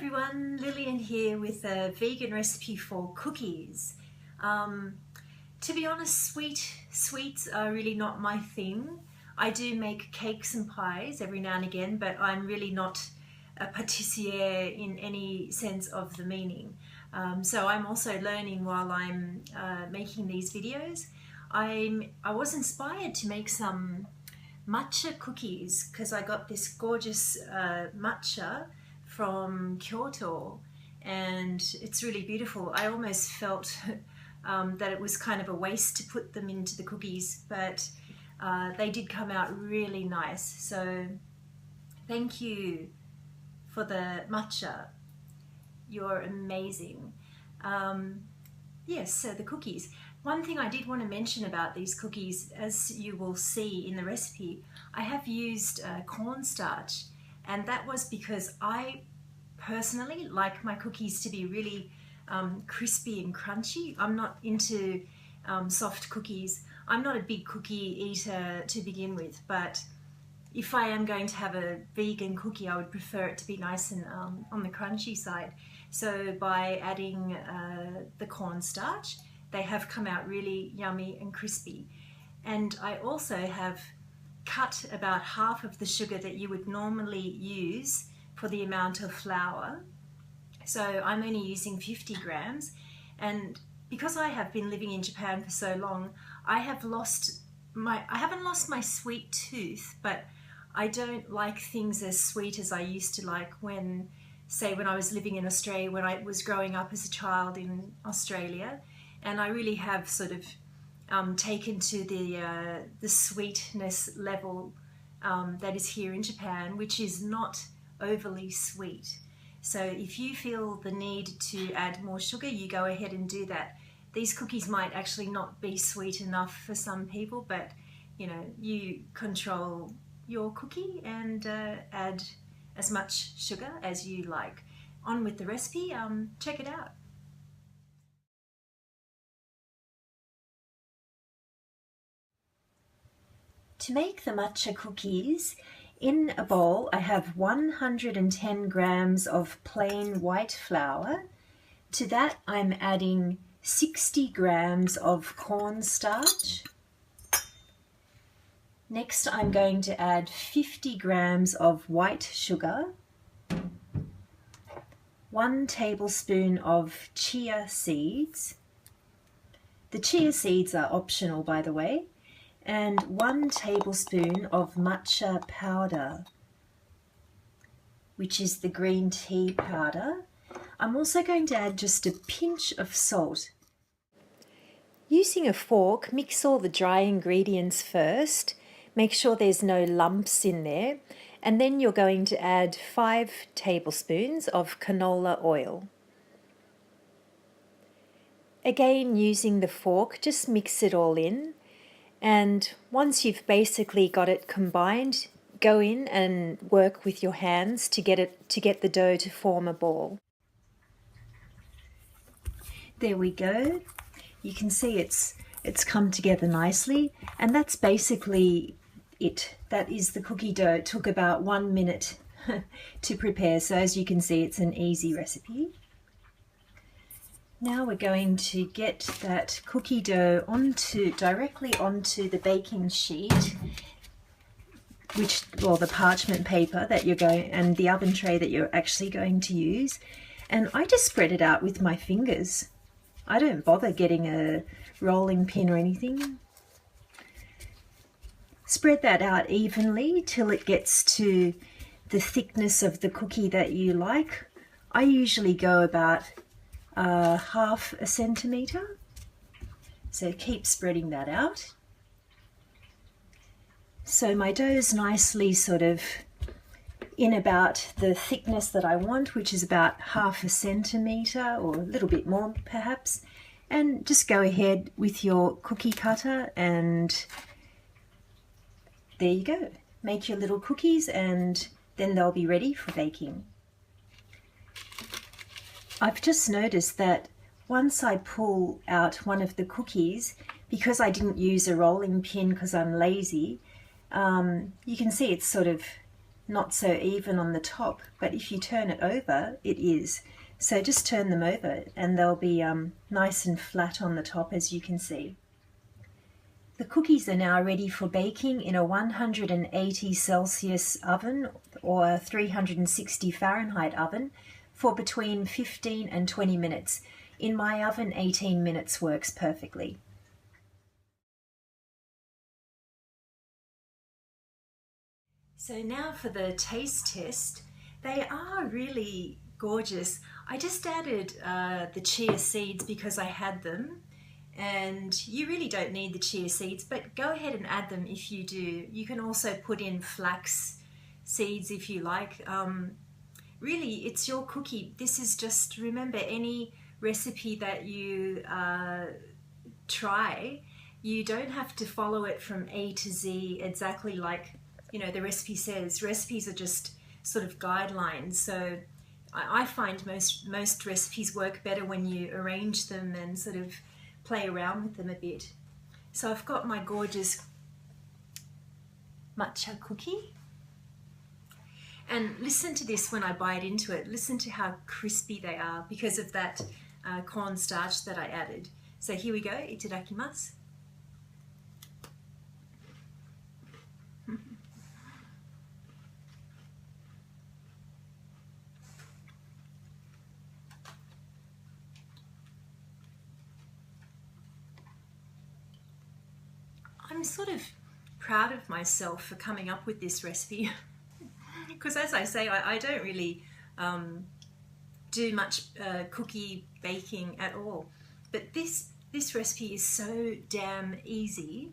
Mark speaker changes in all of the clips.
Speaker 1: everyone, Lillian here with a vegan recipe for cookies. To be honest, sweets are really not my thing. I do make cakes and pies every now and again, but I'm really not a pâtissier in any sense of the meaning. So I'm also learning while I'm making these videos. I was inspired to make some matcha cookies because I got this gorgeous matcha from Kyoto and it's really beautiful. I almost felt that it was kind of a waste to put them into the cookies, but they did come out really nice. So thank you for the matcha. You're amazing. Yes, so the cookies. One thing I did want to mention about these cookies, as you will see in the recipe, I have used cornstarch, and that was because I personally like my cookies to be really crispy and crunchy. I'm not into soft cookies. I'm not a big cookie eater to begin with, but if I am going to have a vegan cookie, I would prefer it to be nice and on the crunchy side. So by adding the cornstarch, they have come out really yummy and crispy. And I also have cut about half of the sugar that you would normally use for the amount of flour. So I'm only using 50 grams. And because I have been living in Japan for so long, I haven't lost my sweet tooth, but I don't like things as sweet as I used to like when I was living in Australia, when I was growing up as a child in Australia. And I really have sort of taken to the sweetness level that is here in Japan, which is not overly sweet. So if you feel the need to add more sugar, you go ahead and do that. These cookies might actually not be sweet enough for some people, but you know, you control your cookie and add as much sugar as you like. On with the recipe, check it out. To make the matcha cookies, in a bowl I have 110 grams of plain white flour. To that I'm adding 60 grams of cornstarch. Next I'm going to add 50 grams of white sugar, 1 tablespoon of chia seeds. The chia seeds are optional, by the way. And 1 tablespoon of matcha powder, which is the green tea powder. I'm also going to add just a pinch of salt. Using a fork, mix all the dry ingredients first. Make sure there's no lumps in there. And then you're going to add 5 tablespoons of canola oil. Again, using the fork, just mix it all in. And once you've basically got it combined, go in and work with your hands to get the dough to form a ball. There we go. You can see it's come together nicely, and that's basically it. That is the cookie dough. It took about 1 minute to prepare, so as you can see, it's an easy recipe. Now we're going to get that cookie dough directly onto the baking sheet, the parchment paper that you're going, and the oven tray that you're actually going to use. And I just spread it out with my fingers. I don't bother getting a rolling pin or anything. Spread that out evenly till it gets to the thickness of the cookie that you like. I usually go about half a centimetre, so keep spreading that out. So my dough's nicely sort of in about the thickness that I want, which is about half a centimetre or a little bit more perhaps, and just go ahead with your cookie cutter and there you go. Make your little cookies and then they'll be ready for baking. I've just noticed that once I pull out one of the cookies, because I didn't use a rolling pin because I'm lazy, you can see it's sort of not so even on the top, but if you turn it over, it is. So just turn them over and they'll be nice and flat on the top, as you can see. The cookies are now ready for baking in a 180 Celsius oven or 360 Fahrenheit oven for between 15 and 20 minutes. In my oven, 18 minutes works perfectly. So now for the taste test. They are really gorgeous. I just added the chia seeds because I had them, and you really don't need the chia seeds, but go ahead and add them if you do. You can also put in flax seeds if you like. Really, it's your cookie. This is just, remember, any recipe that you try, you don't have to follow it from A to Z exactly like, you know, the recipe says. Recipes are just sort of guidelines. So I find most recipes work better when you arrange them and sort of play around with them a bit. So I've got my gorgeous matcha cookie. And listen to this when I bite into it. Listen to how crispy they are because of that cornstarch that I added. So here we go. Itadakimasu. I'm sort of proud of myself for coming up with this recipe because, as I say, I don't really do much cookie baking at all, but this recipe is so damn easy,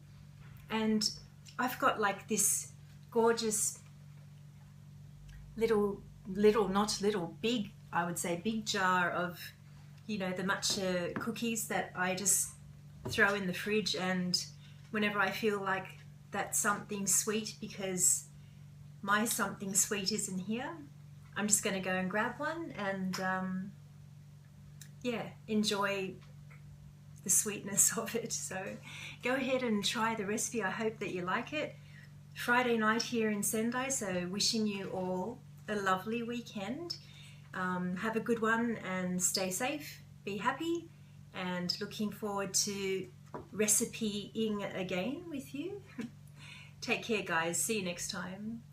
Speaker 1: and I've got like this gorgeous big, I would say big jar of, you know, the matcha cookies that I just throw in the fridge, and whenever I feel like that's something sweet, because my something sweet isn't here, I'm just going to go and grab one and yeah, enjoy the sweetness of it. So go ahead and try the recipe. I hope that you like it. Friday night here in Sendai, so wishing you all a lovely weekend. Have a good one and stay safe, be happy, and looking forward to recipe-ing again with you. Take care, guys. See you next time.